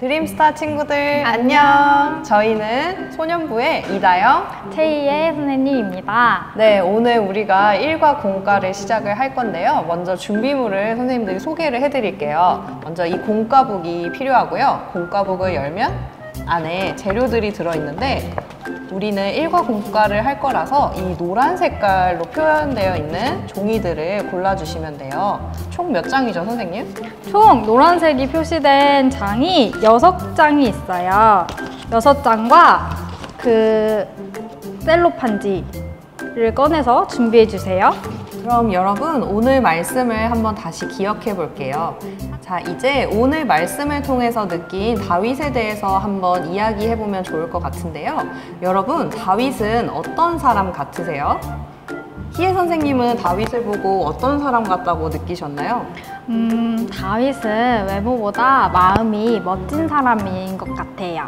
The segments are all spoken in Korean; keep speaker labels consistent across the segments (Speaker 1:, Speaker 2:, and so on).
Speaker 1: 드림스타 친구들 안녕! 저희는 소년부의 이다영,
Speaker 2: 제2의 선생님입니다.
Speaker 1: 네, 오늘 우리가 1과 공과를 시작을 할 건데요. 먼저 준비물을 선생님들이 소개를 해드릴게요. 먼저 이 공과북이 필요하고요. 공과북을 열면 안에 재료들이 들어있는데 우리는 1과 공과를 할 거라서 이 노란 색깔로 표현되어 있는 종이들을 골라주시면 돼요. 총 몇 장이죠, 선생님?
Speaker 2: 총 노란색이 표시된 장이 6장이 있어요. 6장과 그 셀로판지를 꺼내서 준비해 주세요.
Speaker 1: 그럼 여러분 오늘 말씀을 한번 다시 기억해 볼게요. 자, 이제 오늘 말씀을 통해서 느낀 다윗에 대해서 한번 이야기해 보면 좋을 것 같은데요. 여러분, 다윗은 어떤 사람 같으세요? 희애 선생님은 다윗을 보고 어떤 사람 같다고 느끼셨나요?
Speaker 2: 다윗은 외모보다 마음이 멋진 사람인 것 같아요.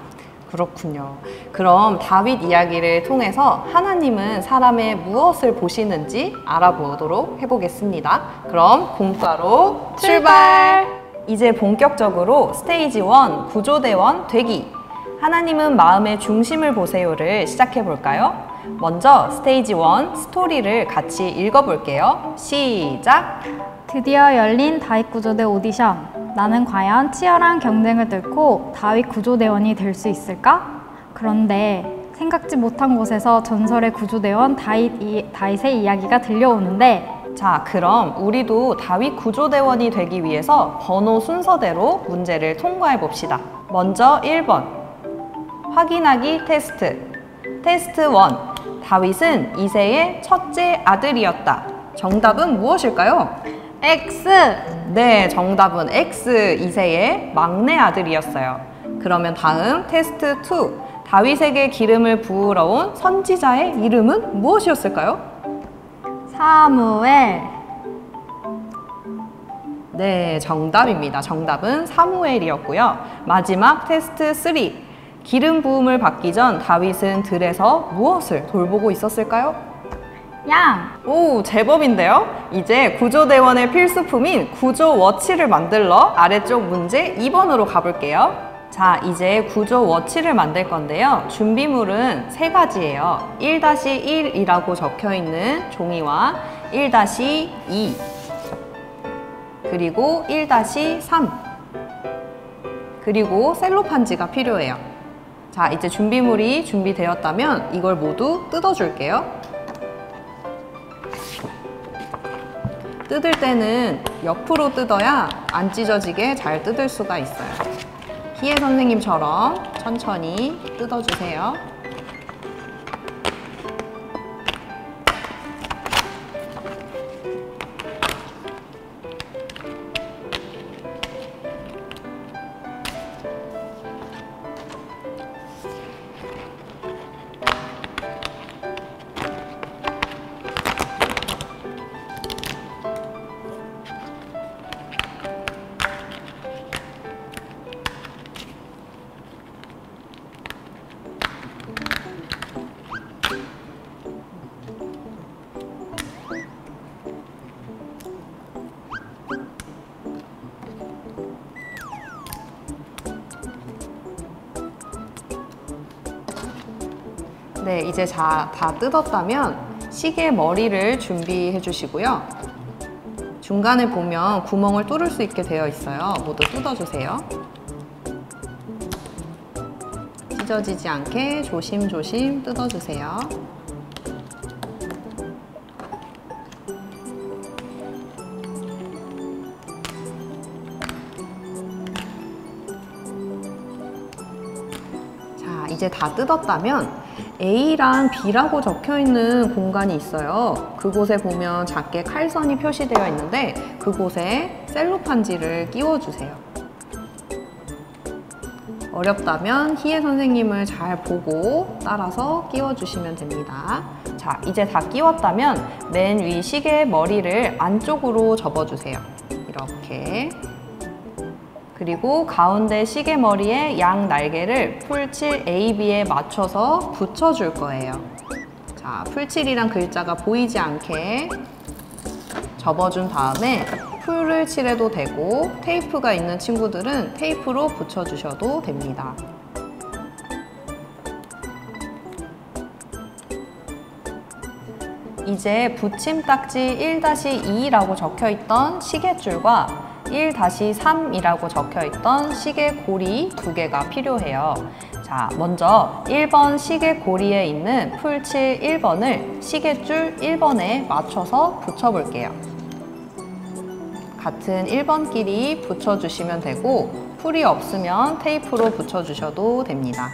Speaker 1: 그렇군요. 그럼 다윗 이야기를 통해서 하나님은 사람의 무엇을 보시는지 알아보도록 해보겠습니다. 그럼 공과로 출발! 이제 본격적으로 스테이지 1 구조대원 되기, 하나님은 마음의 중심을 보세요를 시작해 볼까요? 먼저 스테이지 1 스토리를 같이 읽어볼게요. 시작!
Speaker 2: 드디어 열린 다윗 구조대 오디션. 나는 과연 치열한 경쟁을 뚫고 다윗 구조대원이 될 수 있을까? 그런데 생각지 못한 곳에서 전설의 구조대원 다윗의 이야기가 들려오는데,
Speaker 1: 자, 그럼 우리도 다윗 구조대원이 되기 위해서 번호 순서대로 문제를 통과해 봅시다. 먼저 1번 확인하기 테스트. 테스트 1. 다윗은 이새의 첫째 아들이었다. 정답은 무엇일까요?
Speaker 2: X!
Speaker 1: 네, 정답은 X, 이새의 막내 아들이었어요. 그러면 다음 테스트 2. 다윗에게 기름을 부으러 온 선지자의 이름은 무엇이었을까요?
Speaker 2: 사무엘.
Speaker 1: 네, 정답입니다. 정답은 사무엘이었고요. 마지막 테스트 3. 기름 부음을 받기 전 다윗은 들에서 무엇을 돌보고 있었을까요?
Speaker 2: 양.
Speaker 1: 오, 제법인데요? 이제 구조대원의 필수품인 구조 워치를 만들러 아래쪽 문제 2번으로 가볼게요. 자, 이제 구조 워치를 만들 건데요. 준비물은 3가지예요. 1-1이라고 적혀있는 종이와 1-2 그리고 1-3 그리고 셀로판지가 필요해요. 자, 이제 준비물이 준비되었다면 이걸 모두 뜯어줄게요. 뜯을 때는 옆으로 뜯어야 안 찢어지게 잘 뜯을 수가 있어요. 희애 선생님처럼 천천히 뜯어주세요. 네, 이제 다 뜯었다면 시계 머리를 준비해 주시고요. 중간에 보면 구멍을 뚫을 수 있게 되어 있어요. 모두 뜯어주세요. 찢어지지 않게 조심조심 뜯어주세요. 자, 이제 다 뜯었다면 A랑 B라고 적혀있는 공간이 있어요. 그곳에 보면 작게 칼선이 표시되어 있는데 그곳에 셀로판지를 끼워주세요. 어렵다면 희애 선생님을 잘 보고 따라서 끼워주시면 됩니다. 자, 이제 다 끼웠다면 맨 위 시계 머리를 안쪽으로 접어주세요. 이렇게. 그리고 가운데 시계 머리에 양 날개를 풀칠 AB에 맞춰서 붙여줄 거예요. 자, 풀칠이란 글자가 보이지 않게 접어준 다음에 풀을 칠해도 되고 테이프가 있는 친구들은 테이프로 붙여주셔도 됩니다. 이제 붙임딱지 1-2라고 적혀있던 시계줄과 1-3이라고 적혀있던 시계고리 2개가 필요해요. 자, 먼저 1번 시계고리에 있는 풀칠 1번을 시계줄 1번에 맞춰서 붙여볼게요. 같은 1번끼리 붙여주시면 되고 풀이 없으면 테이프로 붙여주셔도 됩니다.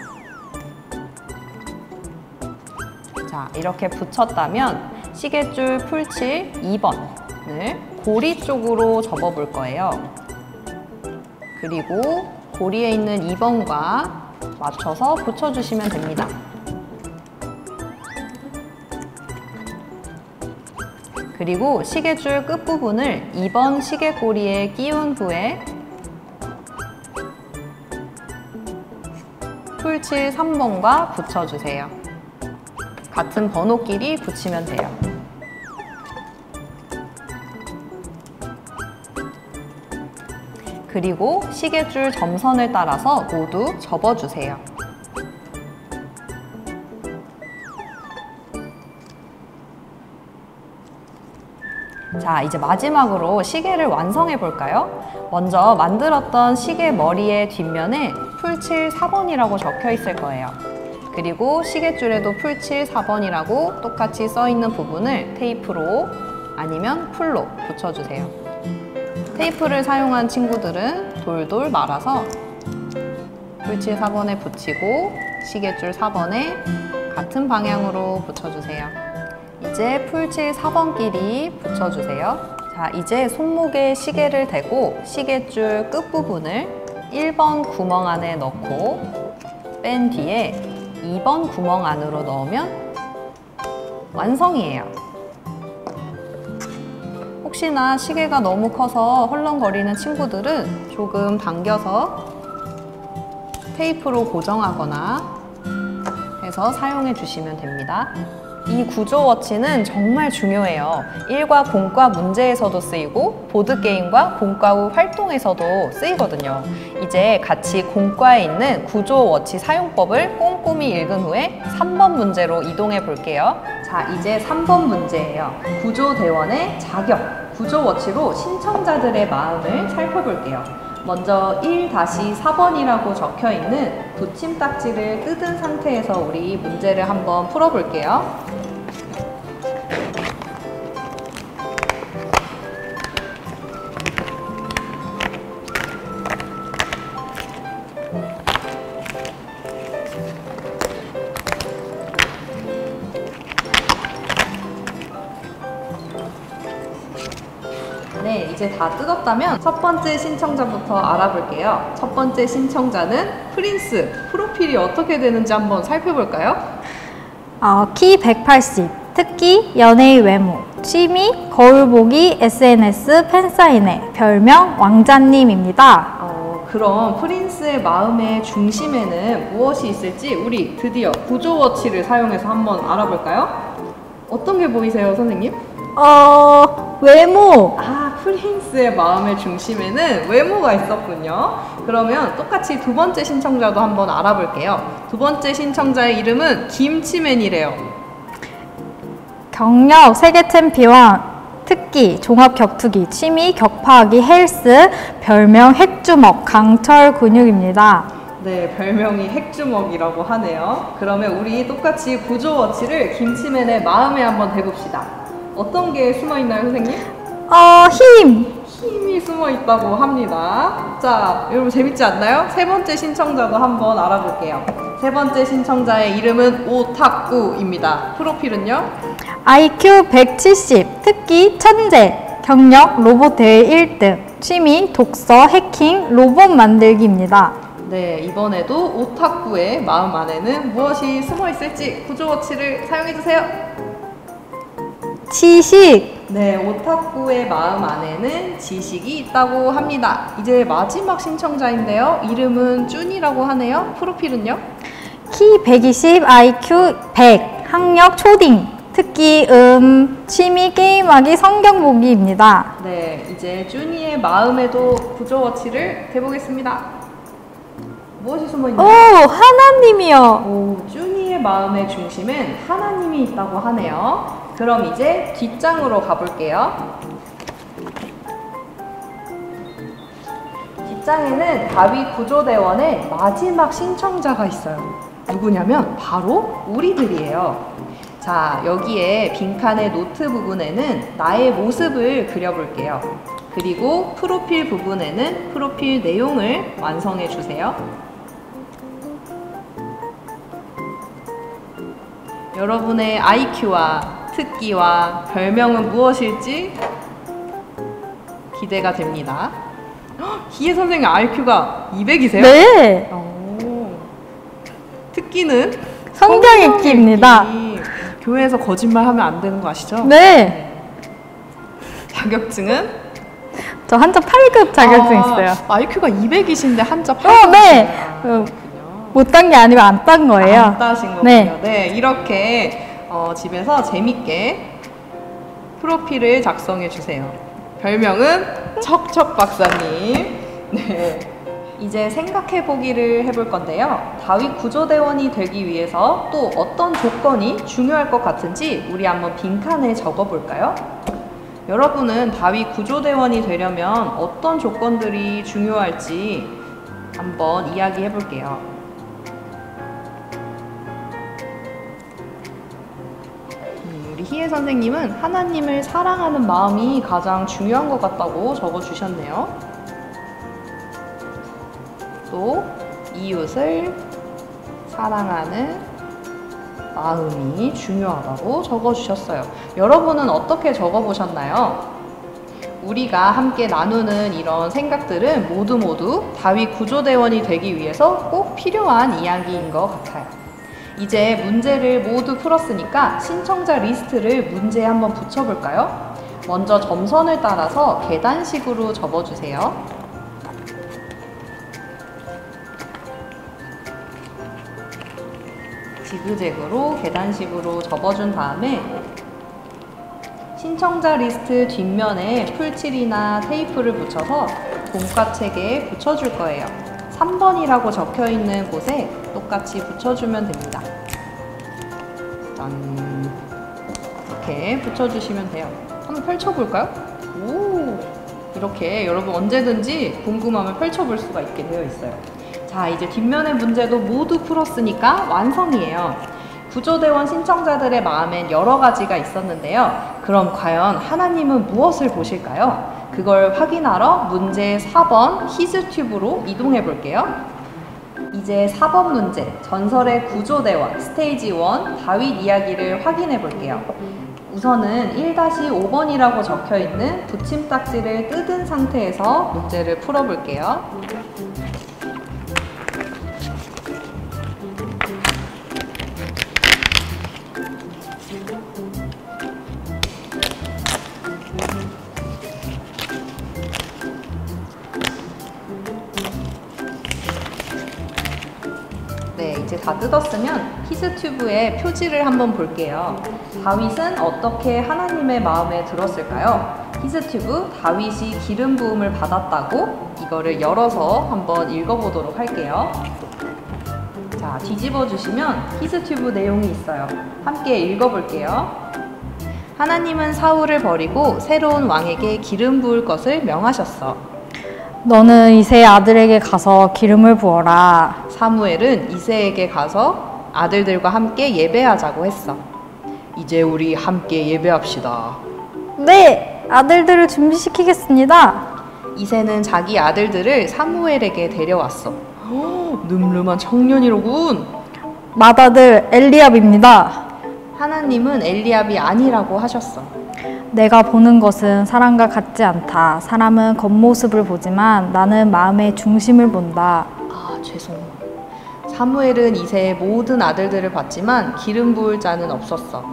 Speaker 1: 자, 이렇게 붙였다면 시계줄 풀칠 2번을 고리 쪽으로 접어볼 거예요. 그리고 고리에 있는 2번과 맞춰서 붙여주시면 됩니다. 그리고 시계줄 끝부분을 2번 시계고리에 끼운 후에 풀칠 3번과 붙여주세요. 같은 번호끼리 붙이면 돼요. 그리고 시계줄 점선을 따라서 모두 접어주세요. 자, 이제 마지막으로 시계를 완성해 볼까요? 먼저 만들었던 시계 머리의 뒷면에 풀칠 4번이라고 적혀 있을 거예요. 그리고 시계줄에도 풀칠 4번이라고 똑같이 써 있는 부분을 테이프로 아니면 풀로 붙여주세요. 테이프를 사용한 친구들은 돌돌 말아서 풀칠 4번에 붙이고 시계줄 4번에 같은 방향으로 붙여주세요. 이제 풀칠 4번끼리 붙여주세요. 자, 이제 손목에 시계를 대고 시계줄 끝부분을 1번 구멍 안에 넣고 뺀 뒤에 2번 구멍 안으로 넣으면 완성이에요. 혹시나 시계가 너무 커서 헐렁거리는 친구들은 조금 당겨서 테이프로 고정하거나 해서 사용해 주시면 됩니다. 이 구조워치는 정말 중요해요. 일과 공과 문제에서도 쓰이고 보드게임과 공과 후 활동에서도 쓰이거든요. 이제 같이 공과에 있는 구조워치 사용법을 꼼꼼히 읽은 후에 3번 문제로 이동해 볼게요. 자, 이제 3번 문제예요. 구조대원의 자격, 구조워치로 신청자들의 마음을 살펴볼게요. 먼저 1-4번이라고 적혀있는 붙임딱지를 뜯은 상태에서 우리 문제를 한번 풀어볼게요. 네, 이제 다 뜯었다면 첫 번째 신청자부터 알아볼게요. 첫 번째 신청자는 프린스. 프로필이 어떻게 되는지 한번 살펴볼까요?
Speaker 2: 키 180, 특기 연예인 외모, 취미 거울보기, SNS 팬사인회, 별명 왕자님입니다.
Speaker 1: 그럼 프린스의 마음의 중심에는 무엇이 있을지 우리 드디어 구조워치를 사용해서 한번 알아볼까요? 어떤 게 보이세요, 선생님?
Speaker 2: 외모.
Speaker 1: 프린스의 마음의 중심에는 외모가 있었군요. 그러면 똑같이 두 번째 신청자도 한번 알아볼게요. 두 번째 신청자의 이름은 김치맨이래요.
Speaker 2: 경력 세계 챔피언, 특기 종합 격투기, 취미 격파하기, 헬스, 별명 핵주먹, 강철 근육입니다.
Speaker 1: 네, 별명이 핵주먹이라고 하네요. 그러면 우리 똑같이 구조워치를 김치맨의 마음에 한번 대봅시다. 어떤 게 숨어있나요, 선생님? 힘이 숨어있다고 합니다. 자, 여러분 재밌지 않나요? 세 번째 신청자도 한번 알아볼게요. 세 번째 신청자의 이름은 오타쿠입니다. 프로필은요?
Speaker 2: IQ 170, 특기 천재, 경력 로봇 대회 1등, 취미 독서, 해킹, 로봇 만들기입니다.
Speaker 1: 네, 이번에도 오타쿠의 마음 안에는 무엇이 숨어있을지 구조워치를 사용해주세요.
Speaker 2: 지식.
Speaker 1: 네, 오타쿠의 마음 안에는 지식이 있다고 합니다. 이제 마지막 신청자인데요. 이름은 쭌이라고 하네요. 프로필은요?
Speaker 2: 키 120, IQ 100, 학력 초딩, 특기, 취미, 게임하기, 성경 보기입니다.
Speaker 1: 네, 이제 쭈니의 마음에도 구조워치를 대보겠습니다. 무엇이
Speaker 2: 오,
Speaker 1: 숨어있나요?
Speaker 2: 하나님이요.
Speaker 1: 오, 쭈니의 마음의 중심엔 하나님이 있다고 하네요. 그럼 이제 뒷장으로 가볼게요. 뒷장에는 다윗 구조대원의 마지막 신청자가 있어요. 누구냐면 바로 우리들이에요. 자, 여기에 빈칸의 노트 부분에는 나의 모습을 그려볼게요. 그리고 프로필 부분에는 프로필 내용을 완성해 주세요. 여러분의 IQ와 특기와 별명은 무엇일지 기대가 됩니다. 희애 선생님 IQ가 200이세요?
Speaker 2: 네.
Speaker 1: 특기는
Speaker 2: 성경 읽기입니다.
Speaker 1: 교회에서 거짓말하면 안 되는 거 아시죠?
Speaker 2: 네.
Speaker 1: 자격증은?
Speaker 2: 저 한자 8급 자격증 있어요.
Speaker 1: IQ가 200이신데 한자 8급.
Speaker 2: 네. 못 딴 게 아니고 안 딴 거예요.
Speaker 1: 안 따신 거군요.
Speaker 2: 네.
Speaker 1: 네, 이렇게 집에서 재밌게 프로필을 작성해 주세요. 별명은 척척 박사님. 네. 이제 생각해 보기를 해볼 건데요. 다윗 구조대원이 되기 위해서 또 어떤 조건이 중요할 것 같은지 우리 한번 빈칸에 적어 볼까요? 여러분은 다윗 구조대원이 되려면 어떤 조건들이 중요할지 한번 이야기해 볼게요. 우리 희애 선생님은 하나님을 사랑하는 마음이 가장 중요한 것 같다고 적어 주셨네요. 또 이웃을 사랑하는 마음이 중요하다고 적어주셨어요. 여러분은 어떻게 적어보셨나요? 우리가 함께 나누는 이런 생각들은 모두 다윗 구조대원이 되기 위해서 꼭 필요한 이야기인 것 같아요. 이제 문제를 모두 풀었으니까 신청자 리스트를 문제에 한번 붙여볼까요? 먼저 점선을 따라서 계단식으로 접어주세요. 지그재그로 계단식으로 접어준 다음에 신청자 리스트 뒷면에 풀칠이나 테이프를 붙여서 공과책에 붙여줄 거예요. 3번이라고 적혀 있는 곳에 똑같이 붙여주면 됩니다. 짠! 이렇게 붙여주시면 돼요. 한번 펼쳐볼까요? 오! 이렇게 여러분 언제든지 궁금하면 펼쳐볼 수가 있게 되어 있어요. 자, 이제 뒷면의 문제도 모두 풀었으니까 완성이에요. 구조대원 신청자들의 마음엔 여러 가지가 있었는데요. 그럼 과연 하나님은 무엇을 보실까요? 그걸 확인하러 문제 4번 히즈튜브로 이동해 볼게요. 이제 4번 문제, 전설의 구조대원 스테이지 1 다윗 이야기를 확인해 볼게요. 우선은 1-5번이라고 적혀 있는 붙임딱지를 뜯은 상태에서 문제를 풀어 볼게요. 네, 이제 다 뜯었으면 히스튜브의 표지를 한번 볼게요. 다윗은 어떻게 하나님의 마음에 들었을까요? 히스튜브, 다윗이 기름 부음을 받았다고 이거를 열어서 한번 읽어보도록 할게요. 자, 뒤집어 주시면 히스튜브 내용이 있어요. 함께 읽어볼게요. 하나님은 사울을 버리고 새로운 왕에게 기름 부을 것을 명하셨어.
Speaker 2: 너는 이새의 아들에게 가서 기름을 부어라.
Speaker 1: 사무엘은 이새에게 가서 아들들과 함께 예배하자고 했어. 이제 우리 함께 예배합시다.
Speaker 2: 네, 아들들을 준비시키겠습니다.
Speaker 1: 이새는 자기 아들들을 사무엘에게 데려왔어. 늠름한 청년이로군.
Speaker 2: 맏아들 엘리압입니다.
Speaker 1: 하나님은 엘리압이 아니라고 하셨어.
Speaker 2: 내가 보는 것은 사람과 같지 않다. 사람은 겉모습을 보지만 나는 마음의 중심을 본다.
Speaker 1: 아, 죄송. 사무엘은 이새의 모든 아들들을 봤지만 기름 부을 자는 없었어.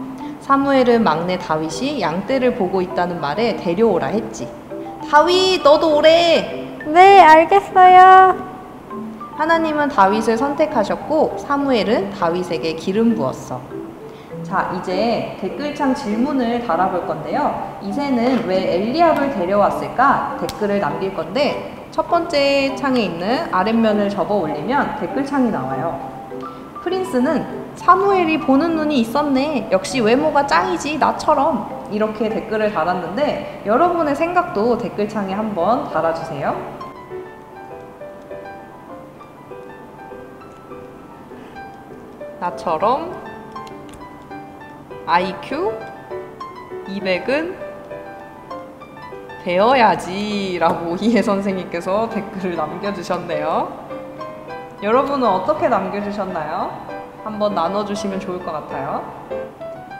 Speaker 1: 사무엘은 막내 다윗이 양떼를 보고 있다는 말에 데려오라 했지. 다윗, 너도 오래.
Speaker 2: 네, 알겠어요.
Speaker 1: 하나님은 다윗을 선택하셨고 사무엘은 다윗에게 기름 부었어. 자, 이제 댓글창 질문을 달아볼 건데요. 이제는 왜 엘리압을 데려왔을까? 댓글을 남길 건데 첫 번째 창에 있는 아랫면을 접어 올리면 댓글창이 나와요. 프린스는 사무엘이 보는 눈이 있었네. 역시 외모가 짱이지, 나처럼. 이렇게 댓글을 달았는데 여러분의 생각도 댓글창에 한번 달아주세요. 나처럼 IQ 200은 되어야지 라고 이해 선생님께서 댓글을 남겨주셨네요. 여러분은 어떻게 남겨주셨나요? 한번 나눠주시면 좋을 것 같아요.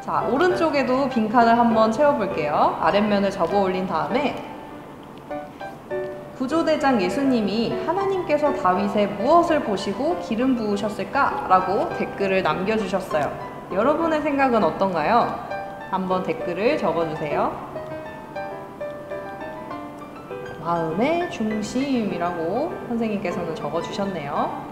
Speaker 1: 자, 오른쪽에도 빈칸을 한번 채워볼게요. 아랫면을 접어 올린 다음에 구조대장 예수님이 하나님께서 다윗에 무엇을 보시고 기름 부으셨을까? 라고 댓글을 남겨주셨어요. 여러분의 생각은 어떤가요? 한번 댓글을 적어주세요. 마음의 중심이라고 선생님께서는 적어주셨네요.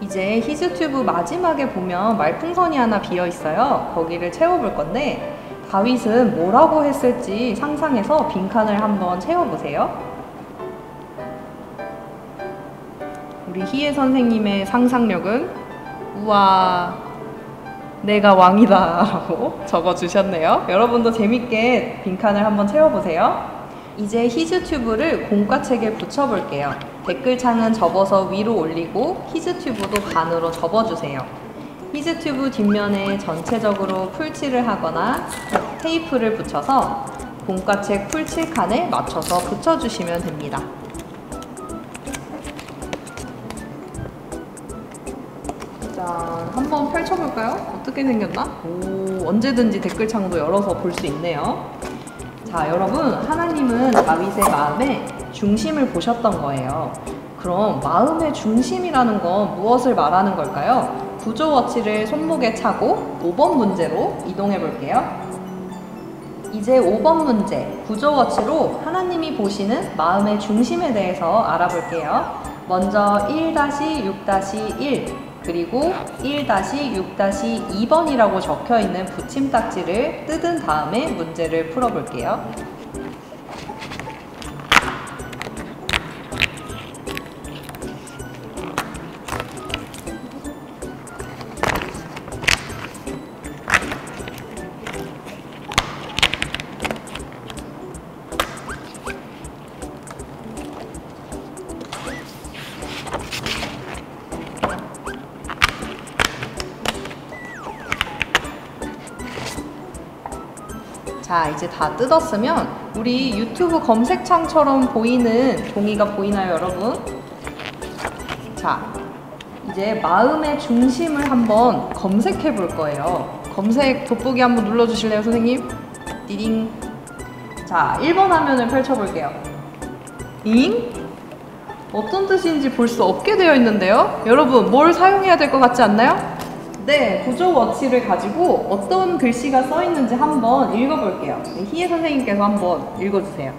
Speaker 1: 이제 히즈튜브 마지막에 보면 말풍선이 하나 비어 있어요. 거기를 채워볼 건데 다윗은 뭐라고 했을지 상상해서 빈칸을 한번 채워보세요. 우리 희애 선생님의 상상력은 우와, 내가 왕이다 라고 적어주셨네요. 여러분도 재밌게 빈칸을 한번 채워보세요. 이제 히즈튜브를 공과책에 붙여볼게요. 댓글창은 접어서 위로 올리고 히즈튜브도 반으로 접어주세요. 히즈튜브 뒷면에 전체적으로 풀칠을 하거나 테이프를 붙여서 공과책 풀칠칸에 맞춰서 붙여주시면 됩니다. 자, 한번 펼쳐볼까요? 어떻게 생겼나? 오, 언제든지 댓글창도 열어서 볼 수 있네요. 자, 여러분, 하나님은 다윗의 마음에 중심을 보셨던 거예요. 그럼 마음의 중심이라는 건 무엇을 말하는 걸까요? 구조워치를 손목에 차고 5번 문제로 이동해 볼게요. 이제 5번 문제, 구조워치로 하나님이 보시는 마음의 중심에 대해서 알아볼게요. 먼저 1-6-1 그리고 1-6-2번이라고 적혀있는 붙임딱지를 뜯은 다음에 문제를 풀어볼게요. 자, 이제 다 뜯었으면 우리 유튜브 검색창처럼 보이는 종이가 보이나요, 여러분? 자, 이제 마음의 중심을 한번 검색해 볼 거예요. 검색 돋보기 한번 눌러주실래요, 선생님? 띠링. 자, 1번 화면을 펼쳐볼게요. 잉? 어떤 뜻인지 볼 수 없게 되어 있는데요? 여러분, 뭘 사용해야 될 것 같지 않나요? 네, 구조워치를 가지고 어떤 글씨가 써 있는지 한번 읽어볼게요. 희애 선생님께서 한번 읽어주세요.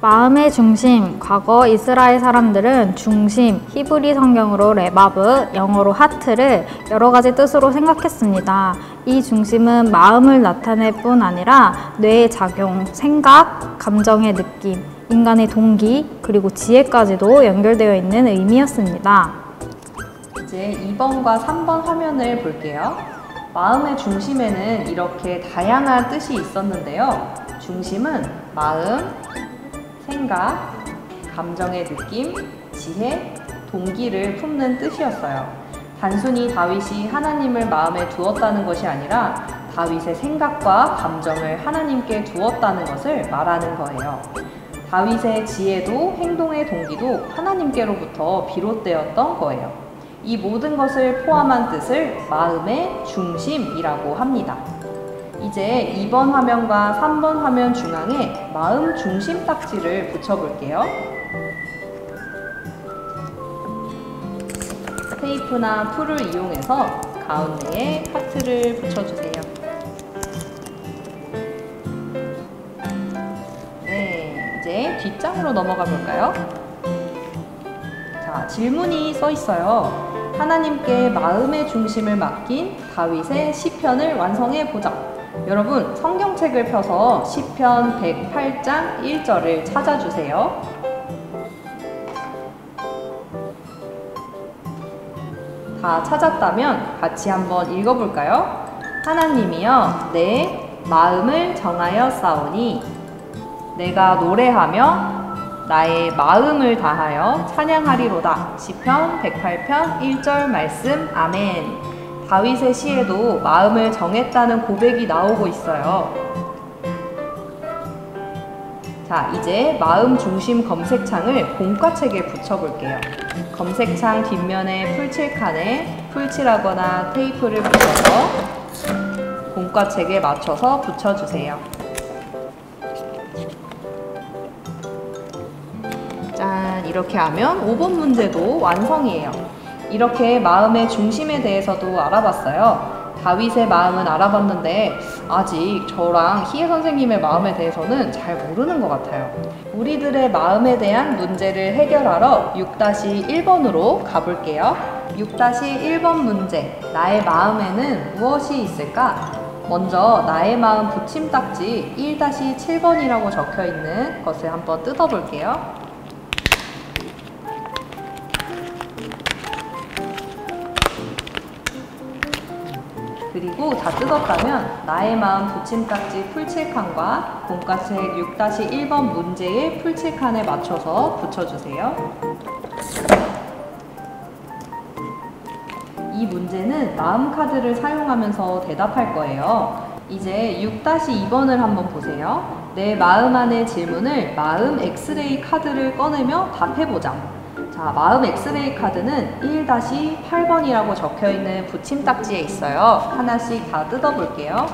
Speaker 2: 마음의 중심, 과거 이스라엘 사람들은 중심, 히브리 성경으로 레바브, 영어로 하트를 여러 가지 뜻으로 생각했습니다. 이 중심은 마음을 나타낼 뿐 아니라 뇌의 작용, 생각, 감정의 느낌, 인간의 동기, 그리고 지혜까지도 연결되어 있는 의미였습니다.
Speaker 1: 이제 2번과 3번 화면을 볼게요. 마음의 중심에는 이렇게 다양한 뜻이 있었는데요. 중심은 마음, 생각, 감정의 느낌, 지혜, 동기를 품는 뜻이었어요. 단순히 다윗이 하나님을 마음에 두었다는 것이 아니라 다윗의 생각과 감정을 하나님께 두었다는 것을 말하는 거예요. 다윗의 지혜도 행동의 동기도 하나님께로부터 비롯되었던 거예요. 이 모든 것을 포함한 뜻을 마음의 중심이라고 합니다. 이제 2번 화면과 3번 화면 중앙에 마음 중심 딱지를 붙여볼게요. 테이프나 풀을 이용해서 가운데에 하트를 붙여주세요. 네, 이제 뒷장으로 넘어가 볼까요? 자, 질문이 써 있어요. 하나님께 마음의 중심을 맡긴 다윗의 시편을 완성해 보자. 여러분, 성경책을 펴서 시편 108장 1절을 찾아주세요. 다 찾았다면 같이 한번 읽어볼까요? 하나님이여, 내 마음을 정하여 싸우니 내가 노래하며 나의 마음을 다하여 찬양하리로다. 시편 108편 1절 말씀. 아멘. 다윗의 시에도 마음을 정했다는 고백이 나오고 있어요. 자, 이제 마음 중심 검색창을 공과책에 붙여볼게요. 검색창 뒷면에 풀칠칸에 풀칠하거나 테이프를 붙여서 공과책에 맞춰서 붙여주세요. 짠! 이렇게 하면 5번 문제도 완성이에요. 이렇게 마음의 중심에 대해서도 알아봤어요. 다윗의 마음은 알아봤는데 아직 저랑 희애 선생님의 마음에 대해서는 잘 모르는 것 같아요. 우리들의 마음에 대한 문제를 해결하러 6-1번으로 가볼게요. 6-1번 문제. 나의 마음에는 무엇이 있을까? 먼저 나의 마음 붙임딱지 1-7번이라고 적혀 있는 것을 한번 뜯어볼게요. 그리고 다 뜯었다면 나의 마음 붙임딱지 풀칠칸과 공과책 6-1번 문제의 풀칠칸에 맞춰서 붙여주세요. 이 문제는 마음 카드를 사용하면서 대답할 거예요. 이제 6-2번을 한번 보세요. 내 마음 안의 질문을 마음 엑스레이 카드를 꺼내며 답해보자. 자, 마음 엑스레이 카드는 1-8번이라고 적혀있는 붙임딱지에 있어요. 하나씩 다 뜯어볼게요.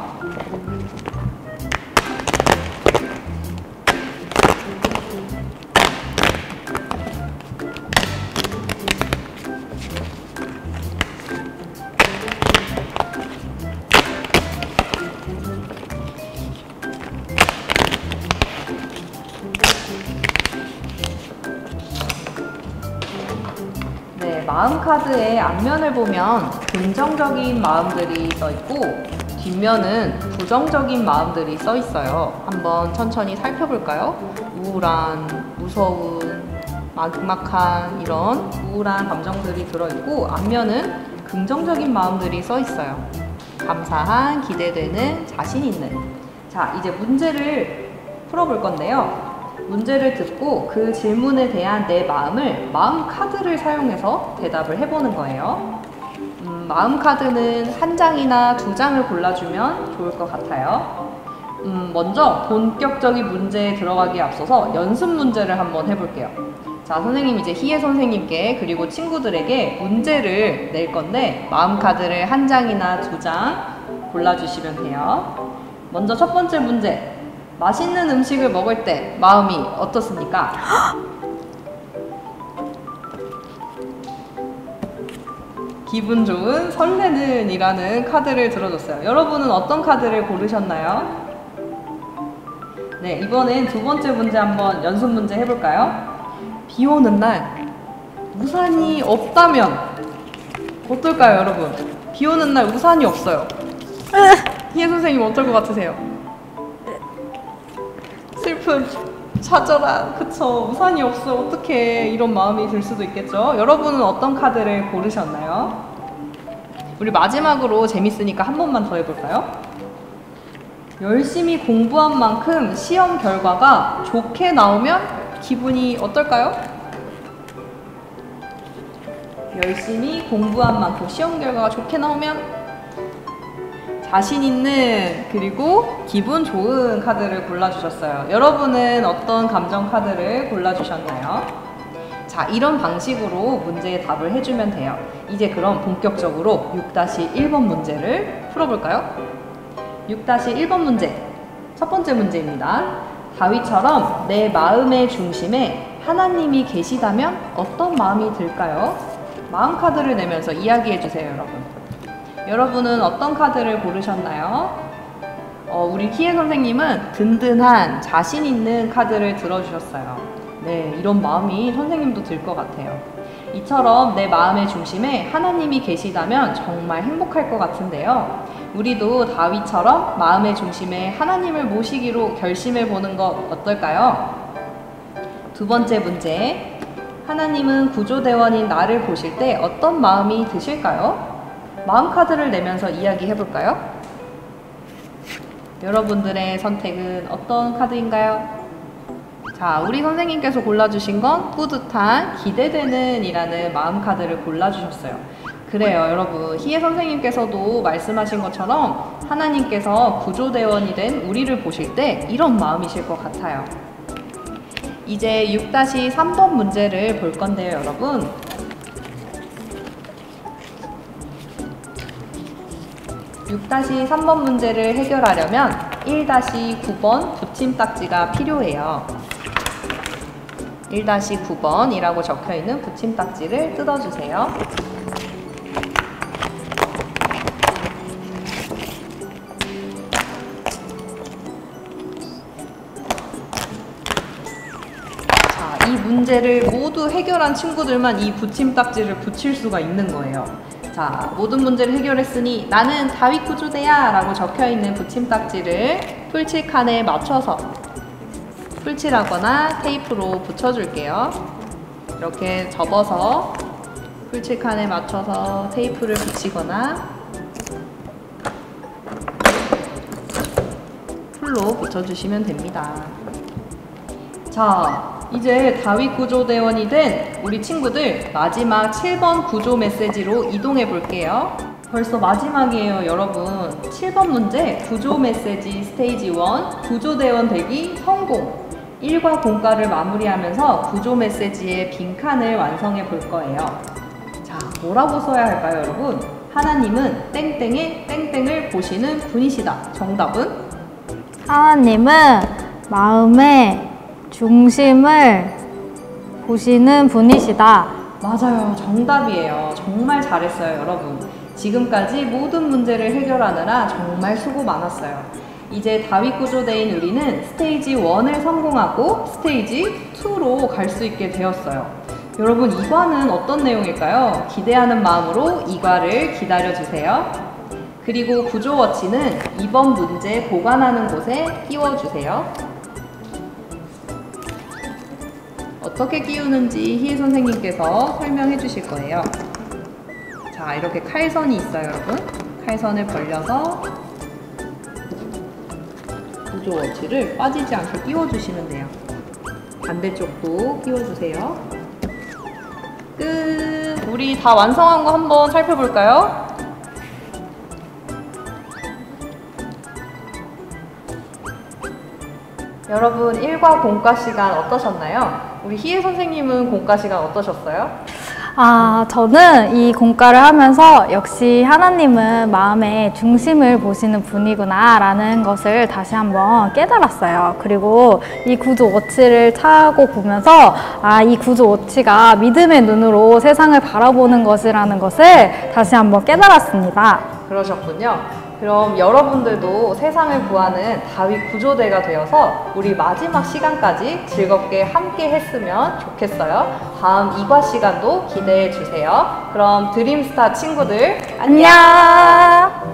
Speaker 1: 마음 카드의 앞면을 보면 긍정적인 마음들이 써 있고 뒷면은 부정적인 마음들이 써 있어요. 한번 천천히 살펴볼까요? 우울한, 무서운, 막막한 이런 우울한 감정들이 들어있고 앞면은 긍정적인 마음들이 써 있어요. 감사한, 기대되는, 자신 있는. 자, 이제 문제를 풀어볼 건데요. 문제를 듣고 그 질문에 대한 내 마음을 마음 카드를 사용해서 대답을 해보는 거예요. 마음 카드는 한 장이나 2장을 골라주면 좋을 것 같아요. 먼저 본격적인 문제에 들어가기에 앞서서 연습 문제를 한번 해볼게요. 자, 선생님 이제 희애 선생님께 그리고 친구들에게 문제를 낼 건데 마음 카드를 한 장이나 2장 골라주시면 돼요. 먼저 첫 번째 문제. 맛있는 음식을 먹을 때 마음이 어떻습니까? 기분 좋은, 설레는 이라는 카드를 들어줬어요. 여러분은 어떤 카드를 고르셨나요? 네, 이번엔 두 번째 문제 한번 연습 문제 해볼까요? 비 오는 날 우산이 없다면 어떨까요, 여러분? 비 오는 날 우산이 없어요. 희애 선생님 어떨 것 같으세요? 슬픈, 찾아라, 그쵸, 우산이 없어, 어떡해, 이런 마음이 들 수도 있겠죠. 여러분은 어떤 카드를 고르셨나요? 우리 마지막으로 재밌으니까 한 번만 더 해볼까요? 열심히 공부한 만큼 시험 결과가 좋게 나오면 기분이 어떨까요? 열심히 공부한 만큼 시험 결과가 좋게 나오면 자신 있는 그리고 기분 좋은 카드를 골라주셨어요. 여러분은 어떤 감정 카드를 골라주셨나요? 자, 이런 방식으로 문제에 답을 해주면 돼요. 이제 그럼 본격적으로 6-1번 문제를 풀어볼까요? 6-1번 문제, 첫 번째 문제입니다. 다윗처럼 내 마음의 중심에 하나님이 계시다면 어떤 마음이 들까요? 마음 카드를 내면서 이야기해주세요, 여러분. 여러분은 어떤 카드를 고르셨나요? 우리 희애 선생님은 든든한, 자신 있는 카드를 들어주셨어요. 네, 이런 마음이 선생님도 들 것 같아요. 이처럼 내 마음의 중심에 하나님이 계시다면 정말 행복할 것 같은데요. 우리도 다윗처럼 마음의 중심에 하나님을 모시기로 결심해 보는 것 어떨까요? 두 번째 문제. 하나님은 구조대원인 나를 보실 때 어떤 마음이 드실까요? 마음 카드를 내면서 이야기해 볼까요? 여러분들의 선택은 어떤 카드인가요? 자, 우리 선생님께서 골라주신 건 뿌듯한, 기대되는 이라는 마음 카드를 골라주셨어요. 그래요, 여러분. 희애 선생님께서도 말씀하신 것처럼 하나님께서 구조대원이 된 우리를 보실 때 이런 마음이실 것 같아요. 이제 6-3번 문제를 볼 건데요, 여러분. 6-3번 문제를 해결하려면 1-9번 붙임딱지가 필요해요. 1-9번이라고 적혀있는 붙임딱지를 뜯어주세요. 자, 이 문제를 모두 해결한 친구들만 이 붙임딱지를 붙일 수가 있는 거예요. 자, 모든 문제를 해결했으니 나는 다윗 구조대야 라고 적혀있는 붙임딱지를 풀칠칸에 맞춰서 풀칠하거나 테이프로 붙여줄게요. 이렇게 접어서 풀칠칸에 맞춰서 테이프를 붙이거나 풀로 붙여주시면 됩니다. 자, 이제 다윗 구조대원이 된 우리 친구들 마지막 7번 구조 메시지로 이동해 볼게요. 벌써 마지막이에요, 여러분. 7번 문제 구조 메시지 스테이지 1 구조대원 되기 성공. 1과 공과를 마무리하면서 구조 메시지의 빈칸을 완성해 볼 거예요. 자, 뭐라고 써야 할까요, 여러분? 하나님은 땡땡의 땡땡을 보시는 분이시다. 정답은?
Speaker 2: 하나님은 마음의 중심을 보시는 분이시다.
Speaker 1: 맞아요. 정답이에요. 정말 잘했어요, 여러분. 지금까지 모든 문제를 해결하느라 정말 수고 많았어요. 이제 다윗 구조대인 우리는 스테이지 1을 성공하고 스테이지 2로 갈 수 있게 되었어요. 여러분, 이과는 어떤 내용일까요? 기대하는 마음으로 이과를 기다려주세요. 그리고 구조워치는 이번 문제 보관하는 곳에 끼워주세요. 어떻게 끼우는지 희애 선생님께서 설명해 주실 거예요. 자, 이렇게 칼선이 있어요, 여러분. 칼선을 벌려서 구조워치를 빠지지 않게 끼워주시면 돼요. 반대쪽도 끼워주세요. 끝! 우리 다 완성한 거 한번 살펴볼까요? 여러분, 1과 공과 시간 어떠셨나요? 우리 희애 선생님은 공과 시간 어떠셨어요?
Speaker 2: 저는 이 공과를 하면서 역시 하나님은 마음의 중심을 보시는 분이구나 라는 것을 다시 한번 깨달았어요. 그리고 이 구조 워치를 차고 보면서 이 구조 워치가 믿음의 눈으로 세상을 바라보는 것이라는 것을 다시 한번 깨달았습니다.
Speaker 1: 그러셨군요. 그럼 여러분들도 세상을 구하는 다윗 구조대가 되어서 우리 마지막 시간까지 즐겁게 함께 했으면 좋겠어요. 다음 2과 시간도 기대해 주세요. 그럼 드림스타 친구들 안녕!